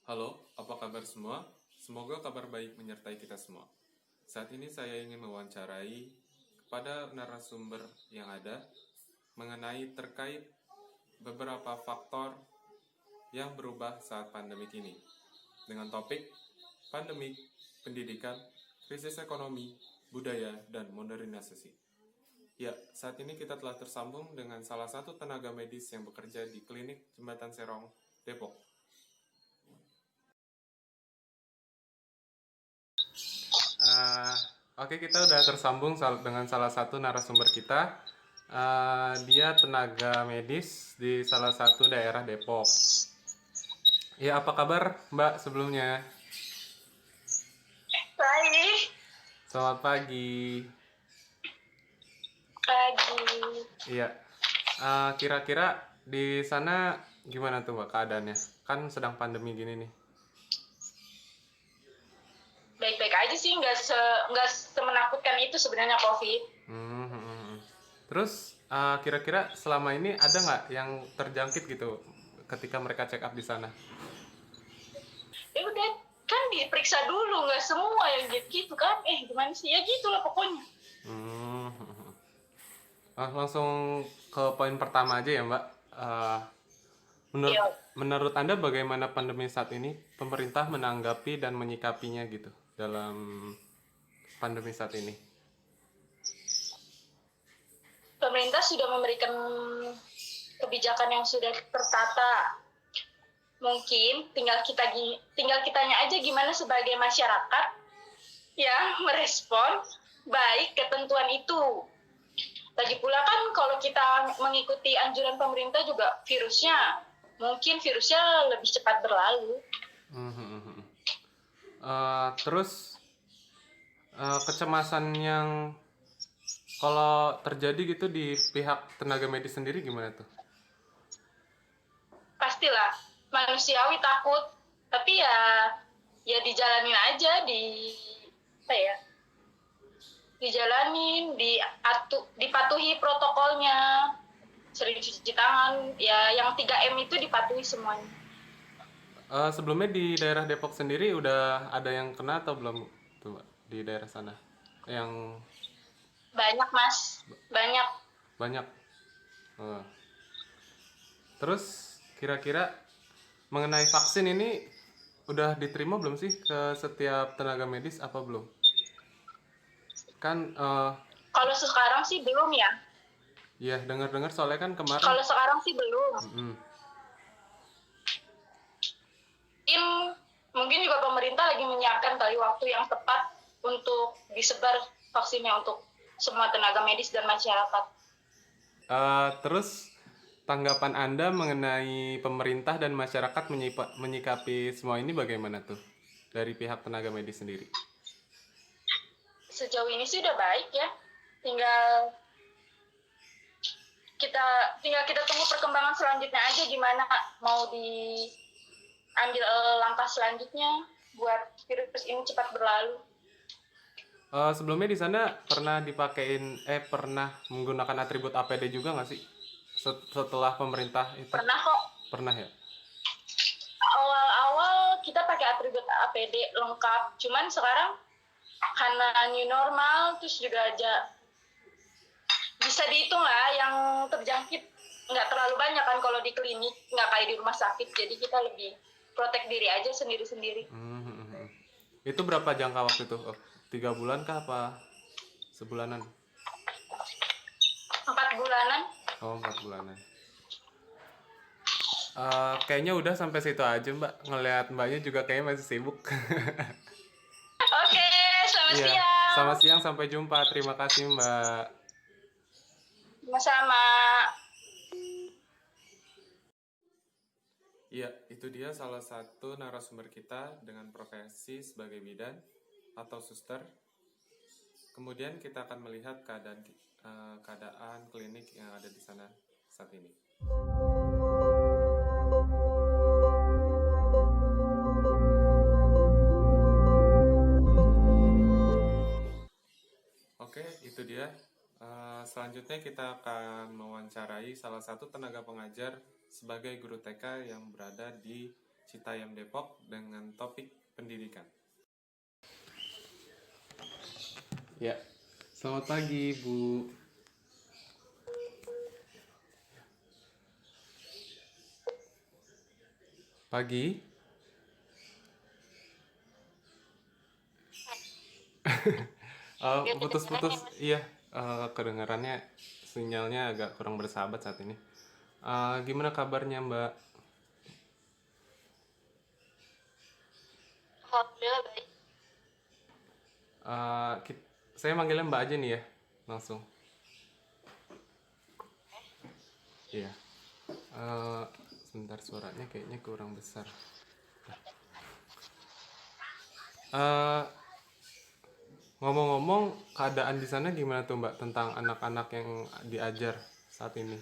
Halo, apa kabar semua? Semoga kabar baik menyertai kita semua. Saat ini saya ingin mewawancarai kepada narasumber yang ada mengenai terkait beberapa faktor yang berubah saat pandemik ini. Dengan topik pandemik, pendidikan, krisis ekonomi, budaya, dan modernisasi. Ya, saat ini kita telah tersambung dengan salah satu tenaga medis yang bekerja di klinik Jembatan Serong, Depok. Oke, kita udah tersambung dengan salah satu narasumber kita. Dia tenaga medis di salah satu daerah Depok. Ya, apa kabar Mbak sebelumnya? Baik, Selamat pagi. pagi. Iya, kira-kira di sana gimana tuh Mbak keadaannya? Kan sedang pandemi gini nih. Baik-baik aja sih, nggak semenakutkan itu sebenarnya COVID. Hmm, hmm, hmm. Terus kira-kira selama ini ada nggak yang terjangkit gitu ketika mereka check up di sana? Ya udah, kan diperiksa dulu, nggak semua yang gitu kan. Gimana sih? Ya gitulah pokoknya. Hmm, hmm, hmm. Langsung ke poin pertama aja ya Mbak. Eh, menurut Ya, menurut Anda bagaimana pandemi saat ini pemerintah menanggapi dan menyikapinya gitu dalam pandemi saat ini? pemerintah sudah memberikan kebijakan yang sudah tertata. Mungkin tinggal kitanya aja gimana sebagai masyarakat ya merespon baik ketentuan itu. Lagi pula kan kalau kita mengikuti anjuran pemerintah juga mungkin virusnya lebih cepat berlalu. Hmm, hmm, hmm. Terus kecemasan yang kalau terjadi gitu di pihak tenaga medis sendiri gimana tuh? Pastilah manusiawi takut, tapi ya dijalanin aja, apa ya, dijalanin, dipatuhi protokolnya, sering cuci tangan, ya yang 3M itu dipatuhi semuanya. Sebelumnya di daerah Depok sendiri udah ada yang kena atau belum tuh Mbak, di daerah sana? Yang Banyak mas, banyak. banyak. Eh, Terus kira-kira mengenai vaksin ini udah diterima belum sih ke setiap tenaga medis apa belum? Kan Kalau sekarang sih belum ya. ya dengar-dengar soalnya kan kemarin. Kalau sekarang sih belum. Mm-mm. mungkin mungkin juga pemerintah lagi menyiapkan kali waktu yang tepat untuk disebar vaksinnya untuk semua tenaga medis dan masyarakat. Terus tanggapan Anda mengenai pemerintah dan masyarakat menyikapi semua ini bagaimana tuh dari pihak tenaga medis sendiri? Sejauh ini sih udah baik ya. Tinggal kita tunggu perkembangan selanjutnya aja, gimana mau diambil langkah selanjutnya buat virus ini cepat berlalu. Sebelumnya di sana pernah menggunakan atribut APD juga nggak sih? Setelah pemerintah itu Pernah kok. pernah ya? Awal-awal kita pakai atribut APD lengkap, cuman sekarang karena new normal, terus juga aja bisa dihitung lah yang terjangkit nggak terlalu banyak kan kalau di klinik, nggak kayak di rumah sakit, jadi kita lebih protek diri aja sendiri-sendiri. Hmm, hmm, hmm. Itu berapa jangka waktu itu? 3 bulan kah apa sebulanan? 4 bulanan. Oh, 4 bulanan. Kayaknya udah sampai situ aja Mbak. Ngelihat Mbaknya juga kayaknya masih sibuk. Oke, selamat Iya, siang. selamat siang, sampai jumpa. Terima kasih Mbak. Sama-sama. Iya, itu dia salah satu narasumber kita dengan profesi sebagai bidan atau suster. Kemudian kita akan melihat keadaan klinik yang ada di sana saat ini. Oke, itu dia. Selanjutnya kita akan mewawancarai salah satu tenaga pengajar sebagai guru TK yang berada di Citayam Depok dengan topik pendidikan. Ya, selamat pagi Bu. Pagi. Putus-putus, iya, kedengarannya sinyalnya agak kurang bersahabat saat ini. Gimana kabarnya Mbak? Alhamdulillah baik. Saya manggilnya Mbak aja nih ya, langsung. Iya. Sebentar, suaranya kayaknya kurang besar. Ngomong-ngomong, keadaan di sana gimana tuh Mbak tentang anak-anak yang diajar saat ini?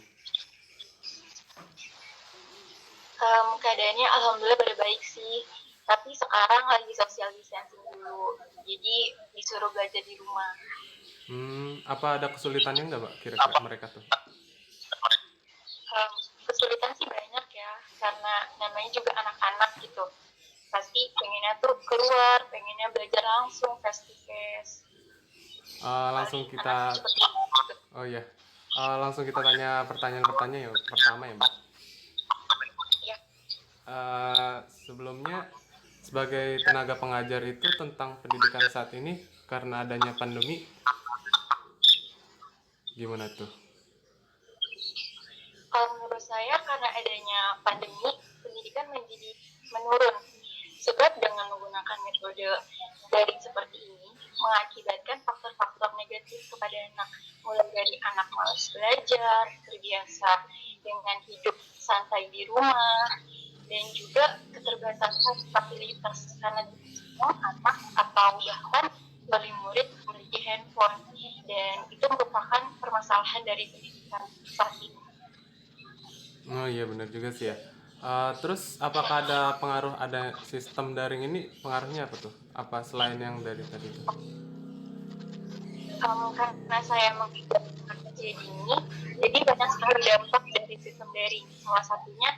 Keadaannya alhamdulillah baik sih. Tapi sekarang lagi social distancing dulu. Jadi disuruh belajar di rumah. Apa ada kesulitannya nggak Mbak kira-kira mereka tuh? Kesulitan sih banyak ya, karena namanya juga anak-anak gitu. Pasti pengennya tuh keluar, pengennya belajar langsung face to face. Langsung kita, oh iya, langsung kita tanya pertanyaan-pertanyaan yang pertama ya Mbak. Ya. Sebelumnya sebagai tenaga pengajar itu tentang pendidikan saat ini karena adanya pandemi, gimana tuh? Menurut saya karena adanya pandemi, pendidikan menjadi menurun. Sebab dengan menggunakan metode daring seperti ini, mengakibatkan faktor-faktor negatif kepada anak, mulai dari anak malas belajar, terbiasa dengan hidup santai di rumah, dan juga keterbatasan fasilitas karena semua anak atau bahkan wali murid memiliki handphone, dan itu merupakan permasalahan dari pendidikan saat ini. Oh iya benar juga sih ya. Terus apakah ada sistem daring ini pengaruhnya apa tuh? Apa selain yang dari tadi itu? Karena saya mengikuti kejadian ini, jadi banyak sekali dampak dari sistem daring. Salah satunya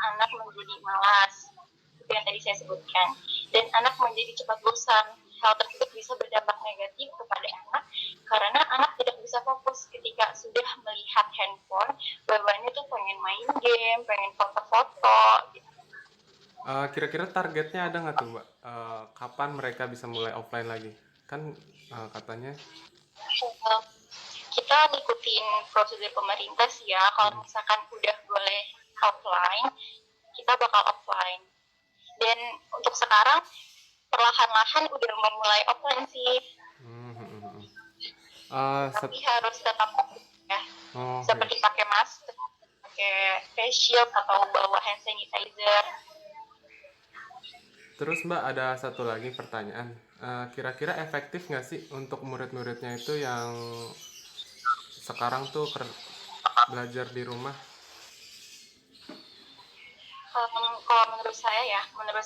anak menjadi malas, itu yang tadi saya sebutkan, dan anak menjadi cepat bosan. Hal tersebut bisa berdampak negatif kepada anak karena anak tidak bisa fokus ketika sudah melihat handphone, bawaannya tuh pengen main game, pengen foto-foto gitu. Kira-kira targetnya ada nggak tuh Mbak? Kapan mereka bisa mulai offline lagi? Kan katanya. Kita ngikutin prosedur pemerintah sih ya. Kalau misalkan udah boleh offline, kita bakal offline. Dan untuk sekarang perlahan-lahan udah memulai offline sih. Tapi harus tetap ya. Seperti pakai masker, pakai face shield atau bawa hand sanitizer. Terus Mbak ada satu lagi pertanyaan. Kira-kira efektif nggak sih untuk murid-muridnya itu yang sekarang tuh belajar di rumah? Kalau menurut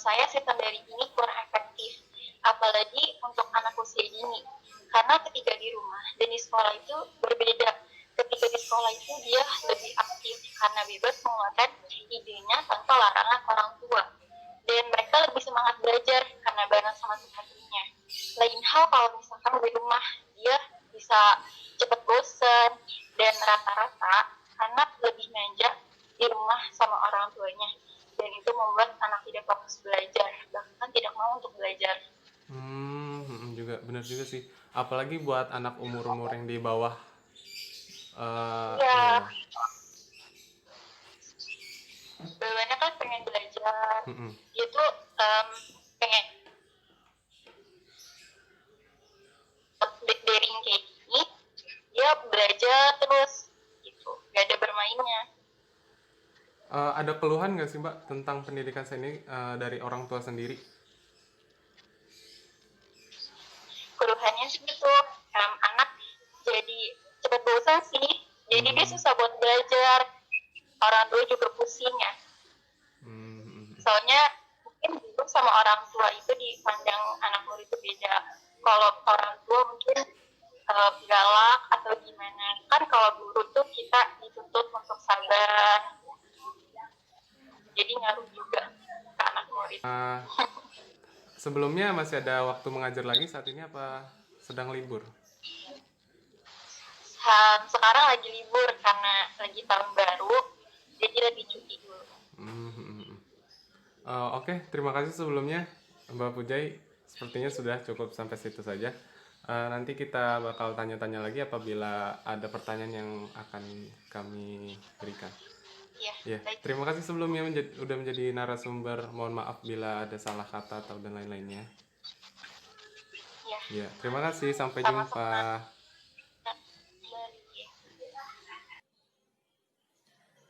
saya sistem daring ini kurang efektif, apalagi untuk anak usia dini. Karena ketika di rumah dan di sekolah itu berbeda. Ketika di sekolah itu dia lebih aktif karena bebas mengeluarkan idenya tanpa larangan orang tua. Dan mereka lebih semangat belajar karena bareng sama teman-temannya. Lain hal kalau misalkan di rumah, dia bisa cepat bosan, dan rata-rata anak lebih manja di rumah sama orang tuanya, dan itu membuat anak tidak fokus belajar, bahkan tidak mau untuk belajar. Juga benar juga sih, apalagi buat anak umur-umur yang di bawah. Ya. Bawahnya kan pengen belajar, dia tuh pengen daring kayak gini, dia belajar terus gitu, gak ada bermainnya. Ada keluhan nggak sih Mbak tentang pendidikan ini dari orang tua sendiri? Keluhannya sih gitu, anak jadi cepat bosan sih, jadi dia susah buat belajar, orang tua juga pusing ya. Soalnya mungkin dulu sama orang tua itu dipandang anak murid itu beda. Kalau orang tua mungkin galak atau gimana, kan kalau guru tuh kita dituntut untuk sabar, jadi ngaruh juga ke anak. murid. Sebelumnya masih ada waktu mengajar lagi saat ini apa sedang libur? Sekarang lagi libur karena lagi tahun baru, jadi lagi cuti dulu. Oke, terima kasih sebelumnya Mbak Pujai. Sepertinya sudah cukup sampai situ saja. Nanti kita bakal tanya-tanya lagi apabila ada pertanyaan yang akan kami berikan. Ya, Baik. terima kasih sebelumnya udah menjadi narasumber. Mohon maaf bila ada salah kata atau dan lain-lainnya. Ya, terima kasih. Sampai jumpa.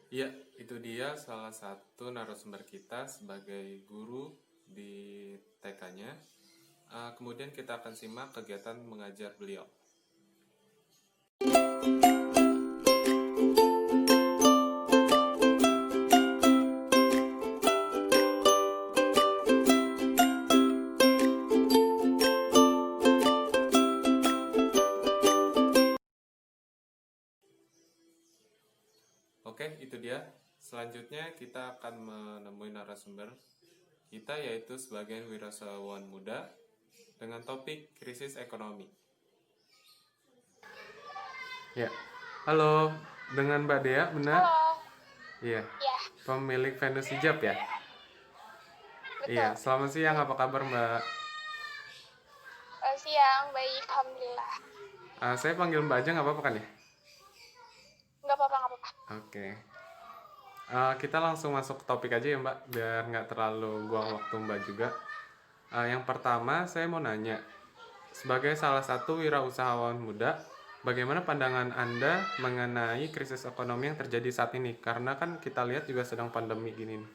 Ya, itu dia salah satu narasumber kita sebagai guru di TK-nya. Kemudian kita akan simak kegiatan mengajar beliau. Oke, itu dia. Selanjutnya kita akan menemui narasumber kita yaitu sebagai wirausahawan muda dengan topik krisis ekonomi. Ya, halo, dengan Mbak Dea, benar? Halo. Iya, Ya, pemilik Venus Hijab ya? betul. Iya, selamat siang, apa kabar Mbak? Siang, baik, alhamdulillah. Saya panggil Mbak aja nggak apa-apa kan ya? Nggak apa-apa, nggak apa-apa. Oke. Kita langsung masuk ke topik aja ya Mbak, biar nggak terlalu buang waktu Mbak juga. Yang pertama, saya mau nanya, sebagai salah satu wirausahawan muda, bagaimana pandangan Anda mengenai krisis ekonomi yang terjadi saat ini? Karena kan kita lihat juga sedang pandemi gini nih.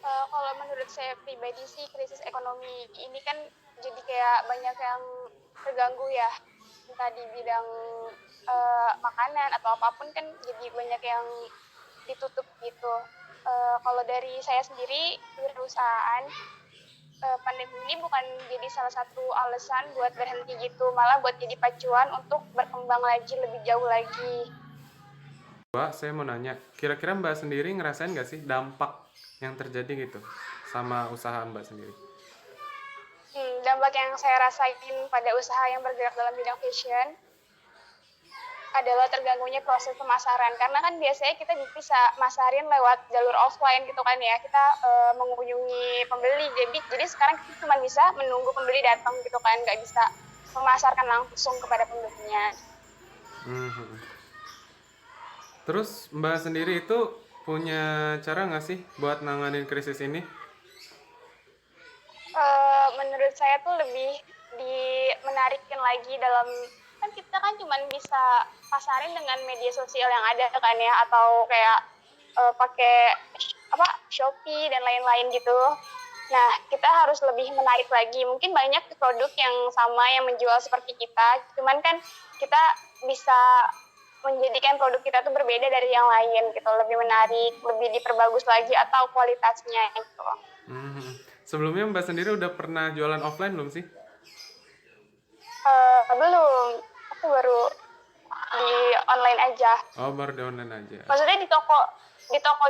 Kalau menurut saya pribadi sih, krisis ekonomi ini kan jadi kayak banyak yang terganggu ya, entah di bidang makanan atau apapun kan jadi banyak yang ditutup gitu. Kalau dari saya sendiri, wirausahaan, pandemi ini bukan jadi salah satu alasan buat berhenti gitu, malah buat jadi pacuan untuk berkembang lagi lebih jauh lagi. Mbak, saya mau nanya, kira-kira Mbak sendiri ngerasain nggak sih dampak yang terjadi gitu sama usaha Mbak sendiri? Dampak yang saya rasain pada usaha yang bergerak dalam bidang fashion adalah terganggunya proses pemasaran, karena kan biasanya kita bisa masarin lewat jalur offline gitu kan ya, kita mengunjungi pembeli, jadi sekarang kita cuma bisa menunggu pembeli datang gitu kan, nggak bisa memasarkan langsung kepada pembelinya. Terus Mbak sendiri itu punya cara nggak sih buat nanganin krisis ini? Menurut saya tuh lebih menarikin lagi dalam, kan kita kan cuma bisa pasarin dengan media sosial yang ada kan ya, atau kayak pakai Shopee dan lain-lain gitu. Nah, kita harus lebih menarik lagi. Mungkin banyak produk yang sama yang menjual seperti kita, cuman kan kita bisa menjadikan produk kita tuh berbeda dari yang lain gitu, lebih menarik, lebih diperbagus lagi atau kualitasnya gitu. Sebelumnya Mbak sendiri udah pernah jualan offline belum sih? Belum, aku baru di online aja. Oh, baru di online aja. Maksudnya di toko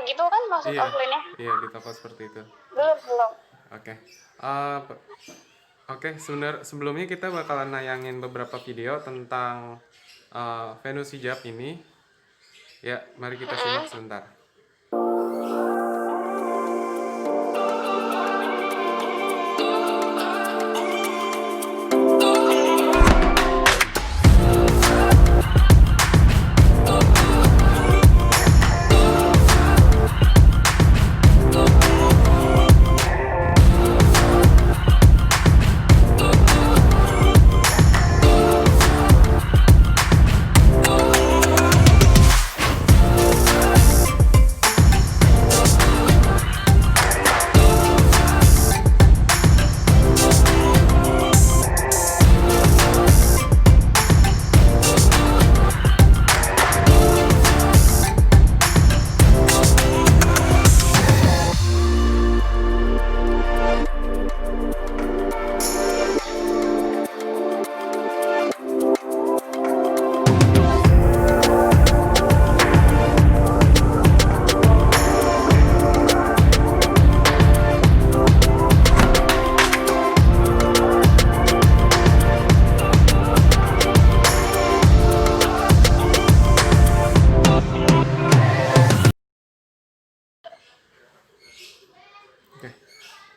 gitu kan maksud offline-nya? Iya, di toko seperti itu. Belum. Oke. Oke, sebelumnya kita bakalan nayangin beberapa video tentang Venus Hijab ini. Ya, mari kita simak sebentar.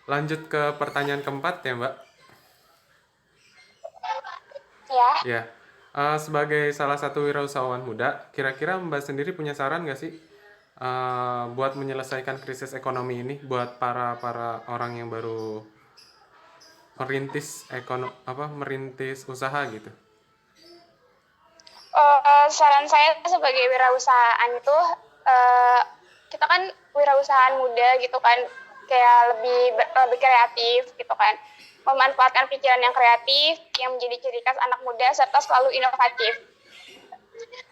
Lanjut ke pertanyaan keempat ya, Mbak. Ya, Ya, sebagai salah satu wirausahawan muda, kira-kira Mbak sendiri punya saran nggak sih buat menyelesaikan krisis ekonomi ini buat para para orang yang baru merintis usaha gitu? saran saya sebagai wirausahaan itu eh, kita kan wirausahaan muda gitu kan, kayak lebih kreatif gitu kan, memanfaatkan pikiran yang kreatif yang menjadi ciri khas anak muda serta selalu inovatif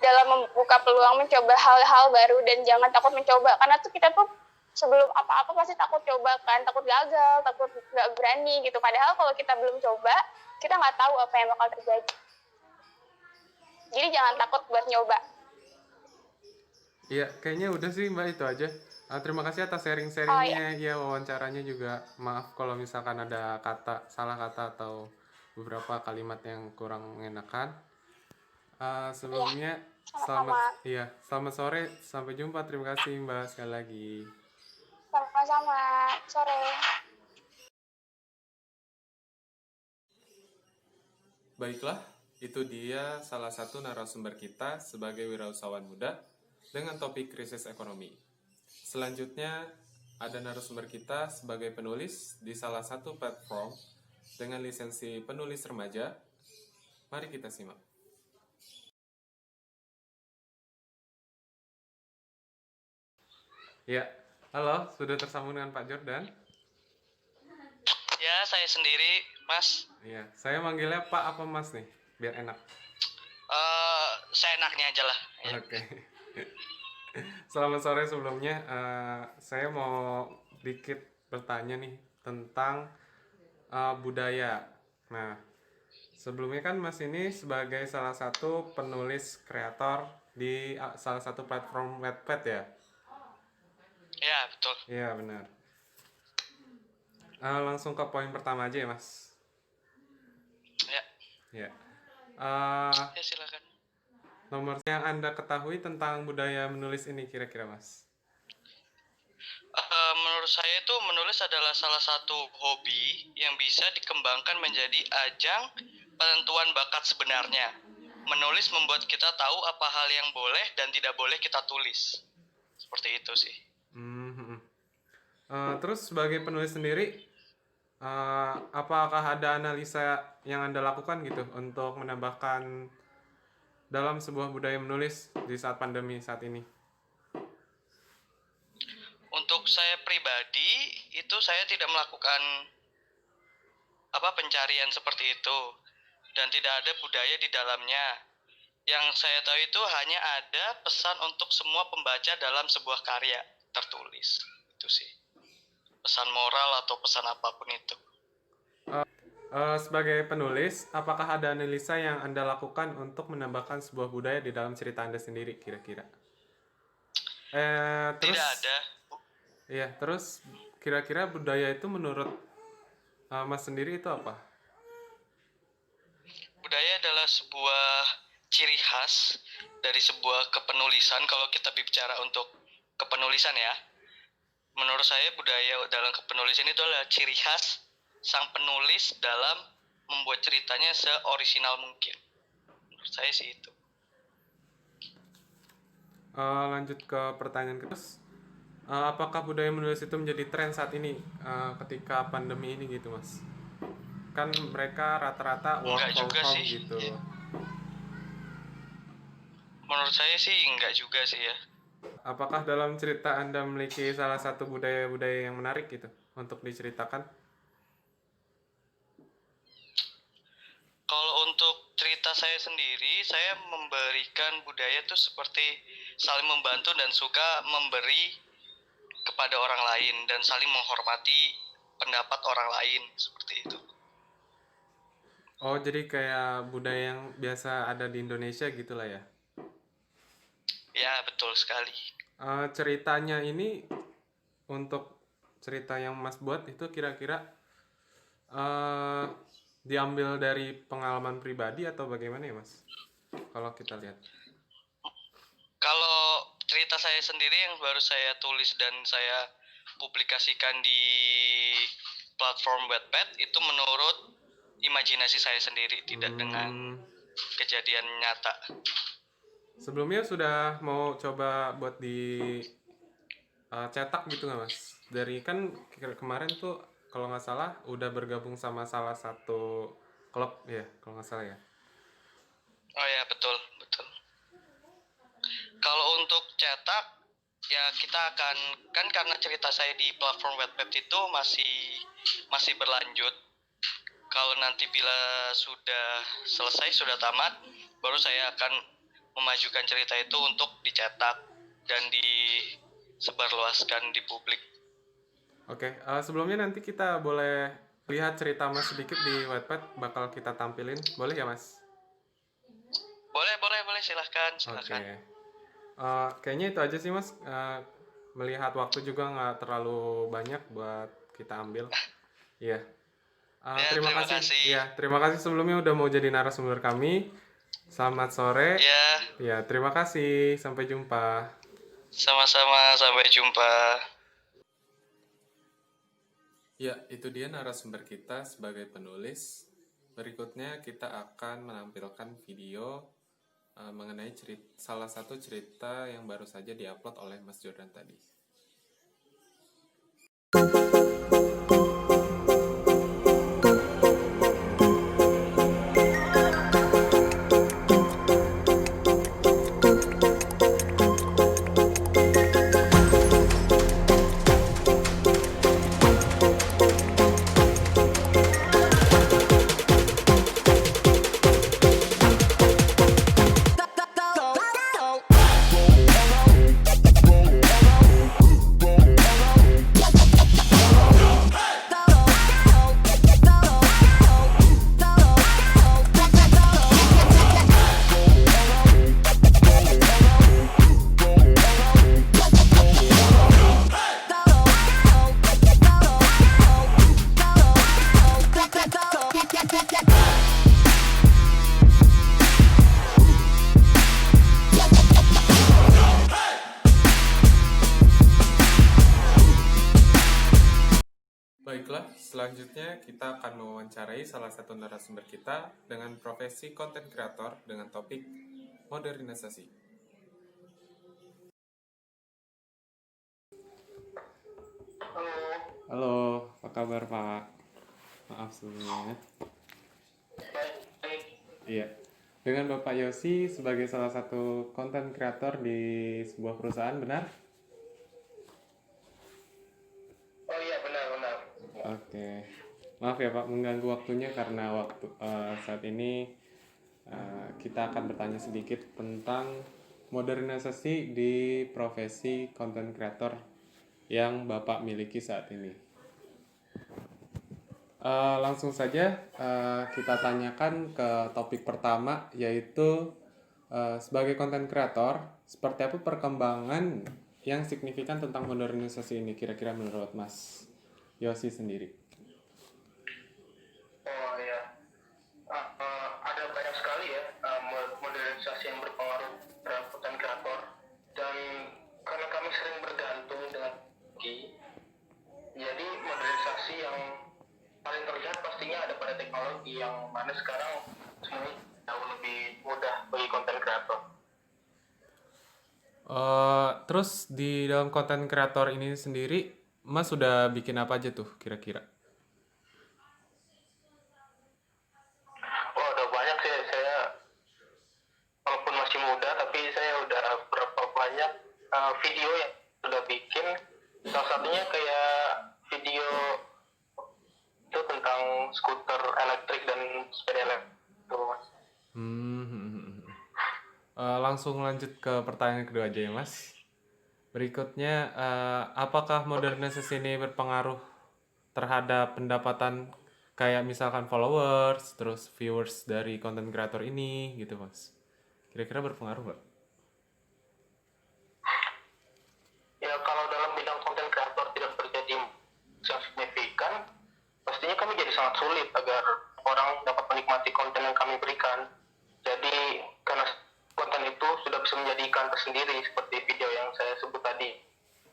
dalam membuka peluang mencoba hal-hal baru dan jangan takut mencoba, karena tuh kita tuh sebelum apa-apa pasti takut coba kan, takut gagal, takut nggak berani gitu, padahal kalau kita belum coba kita nggak tahu apa yang bakal terjadi, jadi jangan takut buat nyoba. Iya, kayaknya udah sih Mbak itu aja. Terima kasih atas Oh ya, sharing-sharingnya, ya wawancaranya juga. Maaf kalau misalkan ada salah kata atau beberapa kalimat yang kurang mengenakan. iya, Sebelumnya sama-sama. selamat sore, sampai jumpa. Terima kasih Mbak sekali lagi. Sama-sama. Sore. Baiklah, itu dia salah satu narasumber kita sebagai wirausahawan muda dengan topik krisis ekonomi. Selanjutnya, ada narasumber kita sebagai penulis di salah satu platform dengan lisensi penulis remaja. Mari kita simak. Ya, halo, sudah tersambung dengan Pak Jordan. Ya, saya sendiri, Mas. Iya, saya manggilnya Pak apa Mas nih, biar enak. Saya enaknya aja lah. Ya. Oke. Selamat sore sebelumnya. Saya mau dikit bertanya nih tentang budaya. Nah, sebelumnya kan Mas ini sebagai salah satu penulis kreator di salah satu platform Wattpad ya? Ya, betul. Iya, benar. Langsung ke poin pertama aja ya, Mas. Ya, Ya. Uh, ya silakan. Nomor yang Anda ketahui tentang budaya menulis ini kira-kira, Mas? Menurut saya itu menulis adalah salah satu hobi yang bisa dikembangkan menjadi ajang penentuan bakat sebenarnya. Menulis membuat kita tahu apa hal yang boleh dan tidak boleh kita tulis. Seperti itu sih. Terus sebagai penulis sendiri, apakah ada analisa yang Anda lakukan gitu untuk menambahkan dalam sebuah budaya menulis di saat pandemi saat ini? Untuk saya pribadi, itu saya tidak melakukan pencarian seperti itu. Dan tidak ada budaya di dalamnya. Yang saya tahu itu hanya ada pesan untuk semua pembaca dalam sebuah karya tertulis. Itu sih. Pesan moral atau pesan apapun itu. Sebagai penulis, apakah ada analisa yang Anda lakukan untuk menambahkan sebuah budaya di dalam cerita Anda sendiri kira-kira? Terus, Tidak ada. Iya, terus kira-kira budaya itu menurut Mas sendiri itu apa? Budaya adalah sebuah ciri khas dari sebuah kepenulisan. Kalau kita bicara untuk kepenulisan ya, menurut saya budaya dalam kepenulisan itu adalah ciri khas sang penulis dalam membuat ceritanya seorisinal mungkin. Menurut saya sih itu. Lanjut ke pertanyaan kedua. Apakah budaya menulis itu menjadi tren saat ini ketika pandemi ini gitu, Mas? Kan mereka rata-rata work from home gitu. Menurut saya sih enggak juga sih ya. Apakah dalam cerita Anda memiliki salah satu budaya-budaya yang menarik gitu untuk diceritakan? Kalau untuk cerita saya sendiri, saya memberikan budaya itu seperti saling membantu dan suka memberi kepada orang lain dan saling menghormati pendapat orang lain, seperti itu. Oh, jadi kayak budaya yang biasa ada di Indonesia gitulah ya? Ya, betul sekali. Ceritanya ini, untuk cerita yang Mas buat itu kira-kira diambil dari pengalaman pribadi atau bagaimana ya, Mas? Kalau kita lihat. Kalau cerita saya sendiri yang baru saya tulis dan saya publikasikan di platform Wattpad itu menurut imajinasi saya sendiri, tidak dengan kejadian nyata. Sebelumnya sudah mau coba buat di cetak gitu nggak mas? Dari kan kemarin tuh kalau nggak salah udah bergabung sama salah satu klub ya, kalau nggak salah ya. Oh ya, betul. Kalau untuk cetak, ya kita akan, kan karena cerita saya di platform Wattpad itu masih berlanjut. Kalau nanti bila sudah selesai, sudah tamat, baru saya akan memajukan cerita itu untuk dicetak dan disebarluaskan di publik. Oke, sebelumnya nanti kita boleh lihat cerita mas sedikit di Wattpad, bakal kita tampilin, boleh ya mas? Boleh, silahkan. Oke. Kayaknya itu aja sih mas. Melihat waktu juga nggak terlalu banyak buat kita ambil. Iya. Terima kasih. Iya, terima kasih sebelumnya udah mau jadi narasumber kami. Selamat sore. Ya, Ya, terima kasih. Sampai jumpa. sama-sama, sampai jumpa. Ya, itu dia narasumber kita sebagai penulis. Berikutnya kita akan menampilkan video mengenai salah satu cerita yang baru saja diupload oleh Mas Jordan tadi. Baiklah, selanjutnya kita akan mewawancarai salah satu narasumber kita dengan profesi content creator dengan topik modernisasi. Halo, apa kabar Pak? Maaf sebelumnya. Iya, dengan Bapak Yosi sebagai salah satu content creator di sebuah perusahaan, benar? Oh iya, benar. Oke, maaf ya Pak mengganggu waktunya karena saat ini kita akan bertanya sedikit tentang modernisasi di profesi content creator yang Bapak miliki saat ini. Langsung saja kita tanyakan ke topik pertama, yaitu sebagai content creator, seperti apa perkembangan yang signifikan tentang modernisasi ini kira-kira menurut Mas Yosi sendiri? Oh iya, ada banyak sekali ya modernisasi yang berpengaruh terhadap content creator, dan karena kami sering bergantung dengan teknologi, jadi modernisasi yang paling terlihat pastinya ada pada teknologi, yang mana sekarang semuanya jauh lebih mudah bagi content creator. Terus di dalam konten kreator ini sendiri, Mas sudah bikin apa aja tuh kira-kira? Oh, udah banyak sih. Saya walaupun masih muda, tapi saya udah berapa banyak video yang sudah bikin. Salah satunya kayak video itu tentang skuter elektrik dan sepeda elektrik itu, Mas. Langsung lanjut ke pertanyaan kedua aja ya Mas. Berikutnya, apakah modernisasi ini berpengaruh terhadap pendapatan kayak misalkan followers, terus viewers dari konten kreator ini gitu Mas? Kira-kira berpengaruh nggak? Ya, kalau dalam bidang konten kreator tidak terjadi yang signifikan, pastinya kami jadi sangat sulit agar orang dapat menikmati konten yang kami berikan. Jadi karena konten itu sudah bisa menjadi iklan tersendiri seperti video yang saya sebut tadi.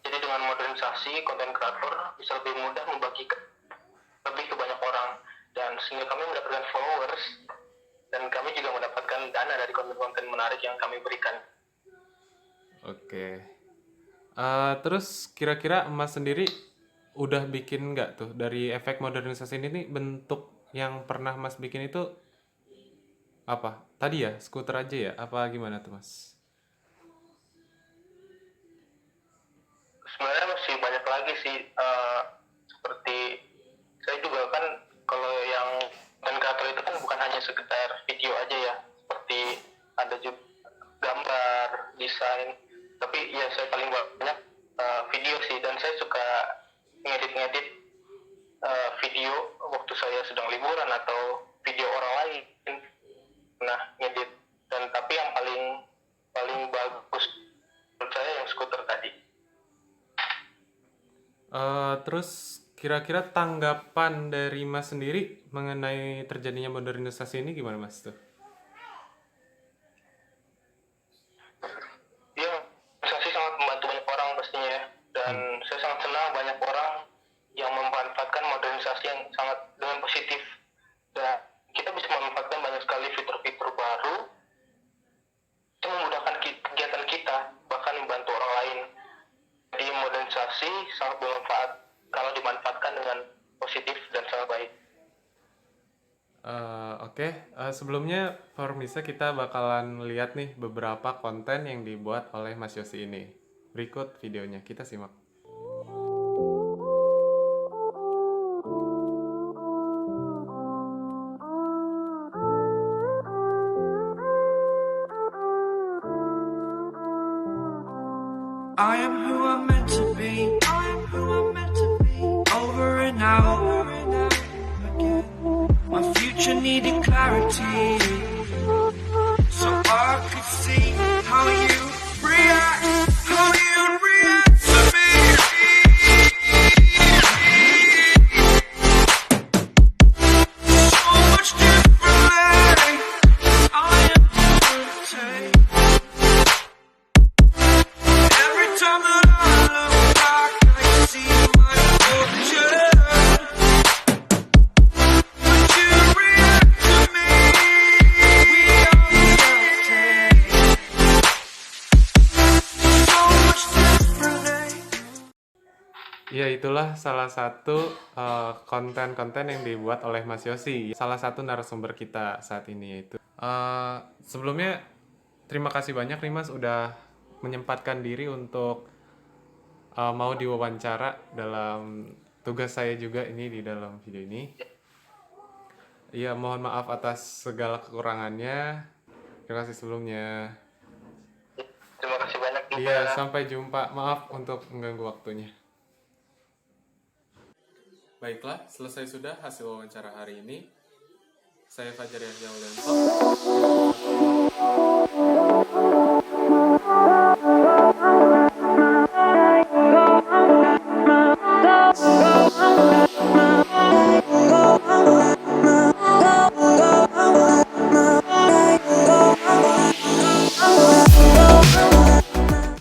Jadi dengan modernisasi, konten kreator bisa lebih mudah membagikan lebih ke banyak orang, dan sehingga kami mendapatkan followers dan kami juga mendapatkan dana dari konten-konten menarik yang kami berikan. Oke. Terus kira-kira Mas sendiri udah bikin nggak tuh dari efek modernisasi ini nih, bentuk yang pernah Mas bikin itu apa? Tadi ya, skuter aja ya? Apa gimana tuh Mas? Sebenarnya masih banyak lagi sih, seperti saya juga kan kalau yang konten kreator itu kan bukan hanya sekedar video aja ya, seperti ada juga gambar, desain, tapi ya saya paling banyak video sih, dan saya suka ngedit video waktu saya sedang liburan atau video orang lain, nah ngedit. Dan tapi yang paling bagus menurut saya yang skuter tadi. Terus kira-kira tanggapan dari Mas sendiri mengenai terjadinya modernisasi ini gimana Mas tuh? Iya, organisasi sangat membantu banyak orang pastinya ya. Dan saya sangat senang banyak orang yang memanfaatkan modernisasi yang sangat dengan positif. Dan kita bisa memanfaatkan banyak sekali fitur-fitur baru itu memudahkan kegiatan kita, bahkan membantu orang lain. Jadi modernisasi sangat bermanfaat kalau dimanfaatkan dengan positif dan sangat baik. Oke. Sebelumnya Formisa kita bakalan lihat nih beberapa konten yang dibuat oleh Mas Yosi ini. Berikut videonya, kita simak. I am who I'm meant to be. I am who I'm meant to be. Over and out again. My future needed clarity, so I could see how you react, how you react to me. So much differently. I am take. Every time that I look back, I see my future. But you react to me. We are reacting so much differently. Ya, itulah salah satu konten-konten yang dibuat oleh Mas Yosi, salah satu narasumber kita saat ini yaitu. Sebelumnya terima kasih banyak nih Mas udah menyempatkan diri untuk mau diwawancara dalam tugas saya juga ini di dalam video ini. Iya, mohon maaf atas segala kekurangannya. Terima kasih sebelumnya. Terima kasih banyak juga. Iya, sampai jumpa. Maaf untuk mengganggu waktunya. Baiklah, selesai sudah hasil wawancara hari ini. Saya Fajar Yahya Ulianto.